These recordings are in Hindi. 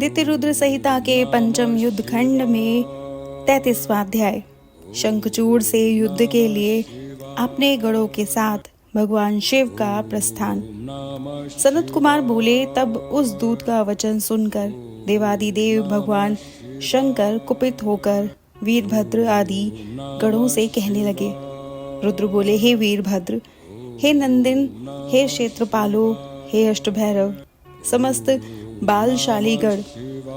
दितिरुद्र संहिता के पंचम युद्ध खंड में 33वां अध्याय। शंखचूड़ से युद्ध के लिए अपने गढ़ों के साथ भगवान शिव का प्रस्थान। सनत कुमार बोले, तब उस दूत का वचन सुनकर देवादिदेव भगवान शंकर कुपित होकर वीरभद्र आदि गढ़ों से कहने लगे। रुद्र बोले, हे वीरभद्र, हे नंदिन, हे क्षेत्रपालो, हे अष्टभैरव, समस्त बालशाली गढ़,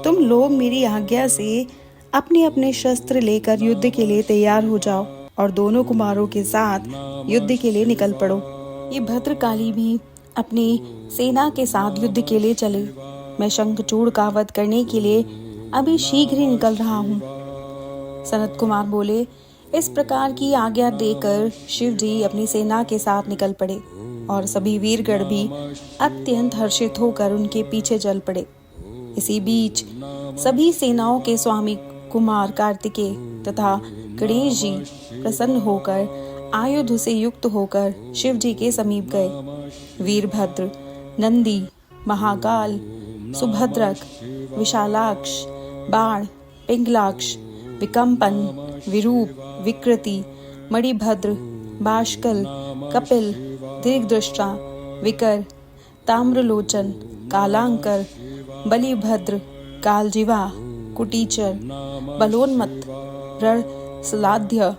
तुम लोग मेरी आज्ञा से अपने अपने शस्त्र लेकर युद्ध के लिए तैयार हो जाओ और दोनों कुमारों के साथ युद्ध के लिए निकल पड़ो। ये भद्रकाली भी अपनी सेना के साथ युद्ध के लिए चले। मैं शंखचूड़ का वध करने के लिए अभी शीघ्र ही निकल रहा हूँ। सनत कुमार बोले, इस प्रकार की आज्ञा देकर शिव जी अपनी सेना के साथ निकल पड़े और सभी वीरगढ़ भी अत्यंत हर्षित होकर उनके पीछे चल पड़े। इसी बीच सभी सेनाओं के स्वामी कुमार कार्तिकेय तथा गणेश जी प्रसन्न होकर आयुध से युक्त होकर शिव जी के समीप गए। वीरभद्र, नंदी, महाकाल, सुभद्रक, विशालाक्ष, बाण, पिंगलाक्ष, विकम्पन, विरूप, विकृति, मणिभद्र, बाष्कल, कपिल, दीर्घदृष्टा, विकर, ताम्रलोचन, कालांकर, बलिभद्र, कालजीवा, कुटीचर, बलोन्मत्त, रणसलाध्य,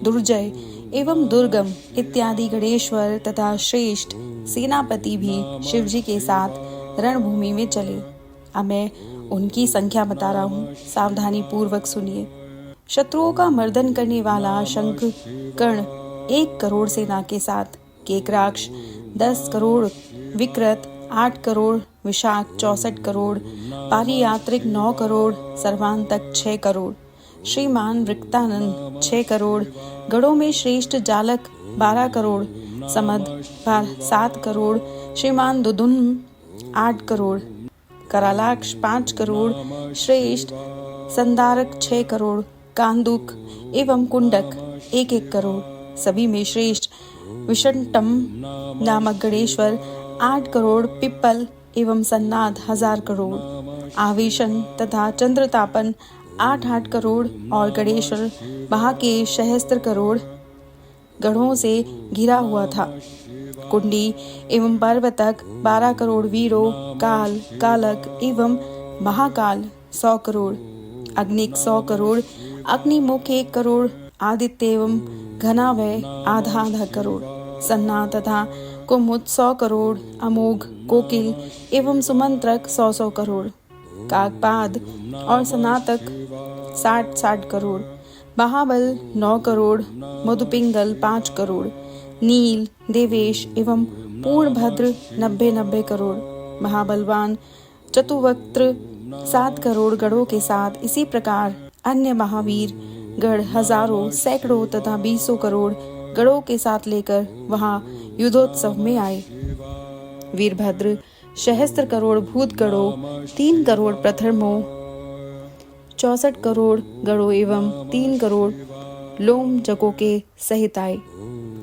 दुर्जय एवं दुर्गम इत्यादि गणेश्वर तथा श्रेष्ठ सेनापति भी शिवजी के साथ रणभूमि में चले। अब मैं उनकी संख्या बता रहा हूँ, सावधानी पूर्वक सुनिए। शत्रुओं का मर्दन करने वाला शंख कर्ण 1 करोड़ सेना के साथ, केकराक्ष 10 करोड़, विकृत 8 करोड़, विशाख 64 करोड़, पारियात्रिक 9 करोड़, सर्वांतक 6 करोड़, श्रीमान वृक्तानंद 6 करोड़, गढ़ों में श्रेष्ठ जालक 12 करोड़, समद 7 करोड़, श्रीमान दुदुन 8 करोड़, करालाक्ष 5 करोड़, श्रेष्ठ संदारक 6 करोड़, कांदुक एवं कुंडक 1-1 करोड़, सभी में श्रेष्ठ विषंटम नामक गणेश्वर 8 करोड़, पिप्पल एवं सन्नाद 1000 करोड़, आवेशन तथा चंद्रतापन 8-8 करोड़ और गणेश्वर महाके सहस्त्र करोड़ गढ़ों से घिरा हुआ था। कुंडी एवं पर्वतक 12 करोड़ वीरों, काल, कालक एवं महाकाल 100 करोड़, अग्निक 100 करोड़, अग्निमुख 1 करोड़, आदित्य एवं घनावय आधा करोड़, सन्ना तथा कुमुद 100 करोड़, अमोघ, कोकिल एवं सुमंत्रक 100 करोड़, काकपाद और सनातक 60 करोड़, महाबल 9 करोड़, मधुपिंगल 5 करोड़, नील, देवेश एवं पूर्णभद्र 90 करोड़, महाबलवान चतुवक्त्र 7 करोड़ गढ़ों के साथ इसी प्रकार अन्य महावीर गढ़ हजारों, सैकड़ों तथा 20 करोड़ गढ़ों के साथ लेकर वहां युद्धोत्सव में आए। वीरभद्र सहस्त्र करोड़ भूत गढ़ों, 3 करोड़ प्रथमों, 64 करोड़ गढ़ों एवं 3 करोड़ लोम जगों के सहित आए।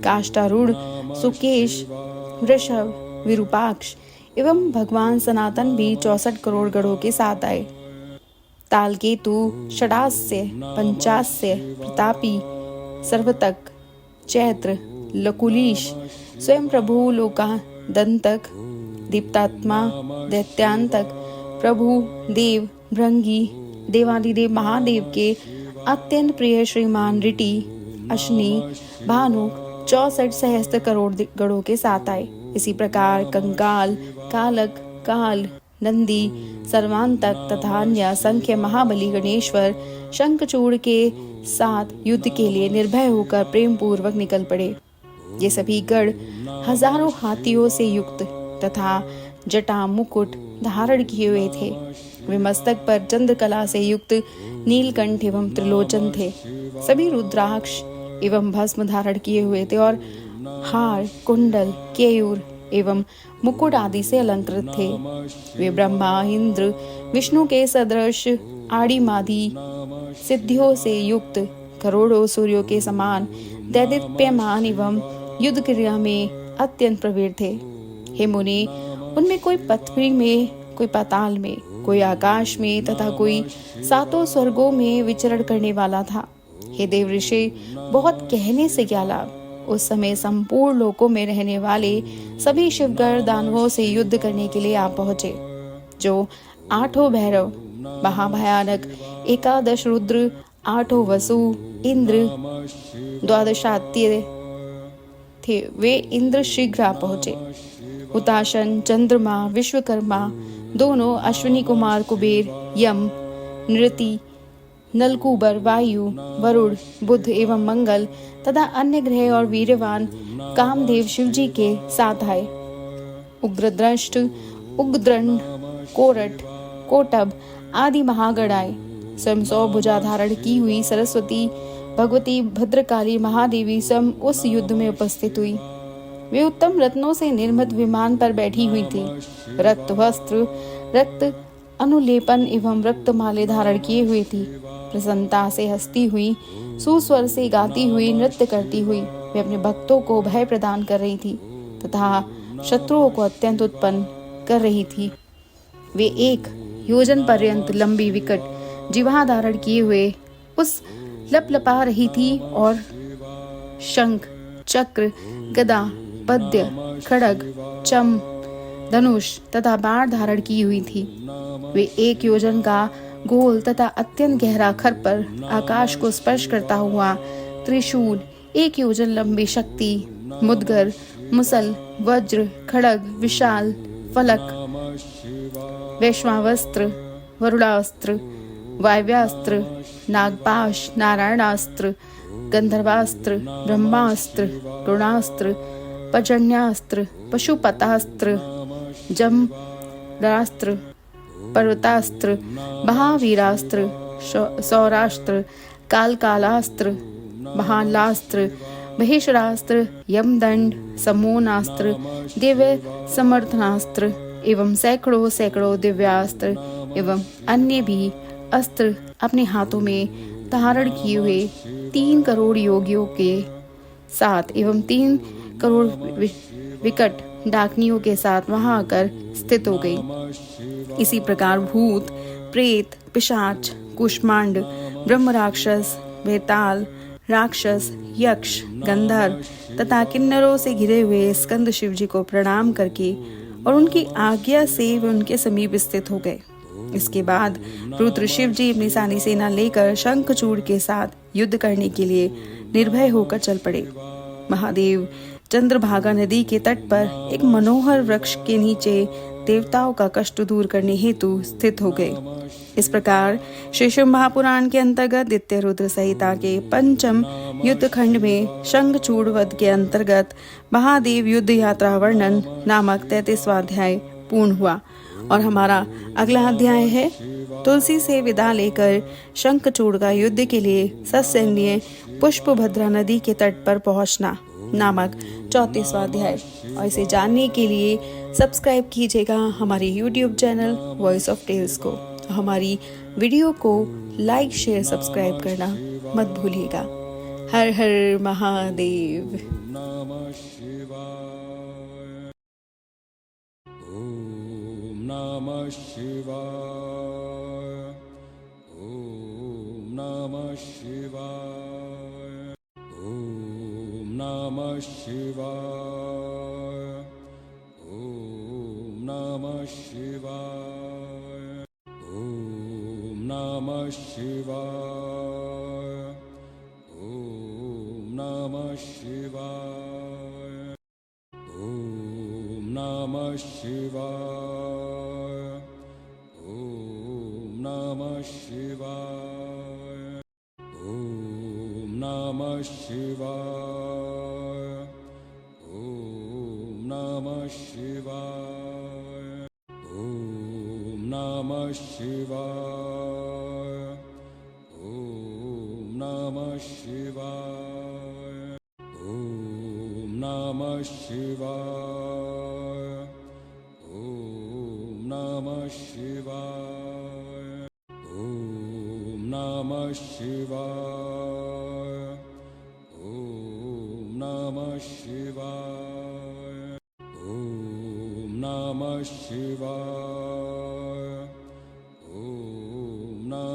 काष्टारूढ़, सुकेश, वृषभ, विरूपाक्ष एवं भगवान सनातन भी 64 करोड़ गढ़ों के साथ आए। तालकेतु, षडास्य, पंचास्य, प्रतापी, सर्वतक, चैत्र, लकुलीश, स्वयं प्रभु लोका दंतक, दीप्तात्मा, दैत्यांतक, प्रभु, देव, भृंगी, देवादिदेव महादेव के अत्यंत प्रिय श्रीमान ऋटि, अश्नि, भानु 64 सहस्त्र करोड़ गढ़ों के साथ आए। इसी प्रकार कंकाल, कालक, काल, नंदी, सर्वांतक तथा अन्य असंख्य महाबली गणेश्वर शंखचूड़ के साथ युद्ध के लिए निर्भय होकर प्रेम पूर्वक निकल पड़े। ये सभी गढ़ हजारों हाथियों से युक्त तथा जटा मुकुट धारण किए हुए थे। वे मस्तक पर चंद्रकला से युक्त नीलकंठ एवं त्रिलोचन थे। सभी रुद्राक्ष एवं भस्म धारण किए हुए थे और हार, कुंडल, केयूर एवं मुकुट आदि से अलंकृत थे। वे ब्रह्मा, इंद्र, विष्णु के सदृश आड़िमादि सिद्धियों से युक्त करोड़ों सूर्यों के समान दैदीप्यमान एवं युद्ध क्रिया में अत्यंत प्रवीण थे। हे मुनि, उनमें कोई पृथ्वी में, कोई पाताल में, कोई आकाश में तथा कोई सातों स्वर्गों में विचरण करने वाला था। हे देव ऋषि, बहुत कहने से क्या लाभ। उस समय संपूर्ण लोकों में रहने वाले सभी शिवगण दानवों से युद्ध करने के लिए आ पहुंचे। जो आठों भैरव, महाभयानक 11 रुद्र, 8 वसु, इंद्र, 12 थे, वे इंद्र शीघ्र आ पहुंचे। हुताशन, चंद्रमा, विश्वकर्मा, दोनों अश्विनी कुमार कुबेर, यम, नृति, नलकूबर, वायु, वरुण, बुध एवं मंगल तथा अन्य ग्रह और वीरवान कामदेव शिवजी के साथ आए। उग्रद्रष्ट, उग्रदंड, कोरट, कोटब आदि महागण आए। स्वयं 100 भुजा धारण की हुई सरस्वती भगवती भद्रकाली महादेवी स्वयं उस युद्ध में उपस्थित हुई। वे उत्तम रत्नों से निर्मित विमान पर बैठी हुई थी। रक्त वस्त्र, रक्त अनुलेपन एवं रक्त माले धारण किए हुई थी। प्रसन्नता से हंसती हुई, सुस्वर से गाती हुई, नृत्य करती हुई वे अपने भक्तों को भय प्रदान कर रही थी तथा शत्रुओं को अत्यंत उत्पन्न कर रही थी। वे 1 योजन पर्यंत लंबी विकट जिह्वा धारण किए हुए उस लपलपा रही थी और शंख, चक्र, गदा, पद्य, खड्ग, चम, धनुष तथा बाण धारण की हुई थी। वे 1 योजन का गोल तथा अत्यंत गहरा खरपर आकाश को स्पर्श करता हुआ त्रिशूल, 1 योजन लंबी शक्ति, मुद्गर, मुसल, वज्र, खड्ग, विशाल, फलक, वैश्वावस्त्र, वरुणास्त्र, वायव्यास्त्र, नागपाश, नारायणास्त्र, गंधर्वास्त्र, ब्रह्मास्त्र, रुणास्त्र, पर्जन्यास्त्र, पशुपतास्त्र, जमरास्त्र, पर्वतास्त्र, महावीरास्त्र, सौरास्त्र, कालकालास्त्र, महालास्त्र, महेश्वरास्त्र, यमदंड, समोनास्त्र, दिव्य समर्थनास्त्र एवं सैकड़ों सैकड़ों दिव्यास्त्र एवं अन्य भी अस्त्र अपने हाथों में धारण किए हुए 3 करोड़ योगियों के साथ एवं 3 करोड़ विकट डाकनियों के साथ वहां आकर स्थित हो गई। इसी प्रकार भूत, प्रेत, पिशाच, कुष्मांड, ब्रह्म राक्षस, वेताल, राक्षस, यक्ष, गंधर्व तथा किन्नरों से घिरे हुए स्कंद शिव जी को प्रणाम करके और उनकी आज्ञा से वे उनके समीप स्थित हो गए। इसके बाद रुद्र शिव जी अपनी सारी सेना लेकर शंखचूड़ के साथ युद्ध करने के लिए निर्भय होकर चल पड़े। महादेव चंद्रभागा नदी के तट पर एक मनोहर वृक्ष के नीचे देवताओं का कष्ट दूर करने हेतु स्थित हो गए। इस प्रकार श्री शिव महापुराण के अंतर्गत दित्य रुद्र संहिता के 5म युद्ध खंड में शंखचूड़ वध के अंतर्गत महादेव युद्ध यात्रा वर्णन नामक 33वां अध्याय पूर्ण हुआ और हमारा अगला अध्याय है तुलसी से विदा लेकर शंखचूड़ का युद्ध के लिए ससैन्य पुष्पभद्रा नदी के तट पर पहुंचना नामक 34वां अध्याय। और इसे जानने के लिए सब्सक्राइब कीजिएगा हमारे YouTube channel voice of tales को। हमारी वीडियो को लाइक, शेयर, सब्सक्राइब करना मत भूलिएगा। हर हर महादेव। नमः शिवाय, ओम नमः शिवाय, ओम नमः शिवाय, ओम नमः शिवाय, ओम नमः शिवाय, ओम नमः शिवाय, ओम नमः शिवाय, ओम नमः शिवाय, ओम नमः शिवाय, ओम नमः शिवाय, ओम नमः शिवाय, ओम नमः शिवाय, ओम नमः शिवाय, ओम नमः शिवाय, ओम नमः शिवाय, ओम नमः शिवाय, ओम नमः शिवाय,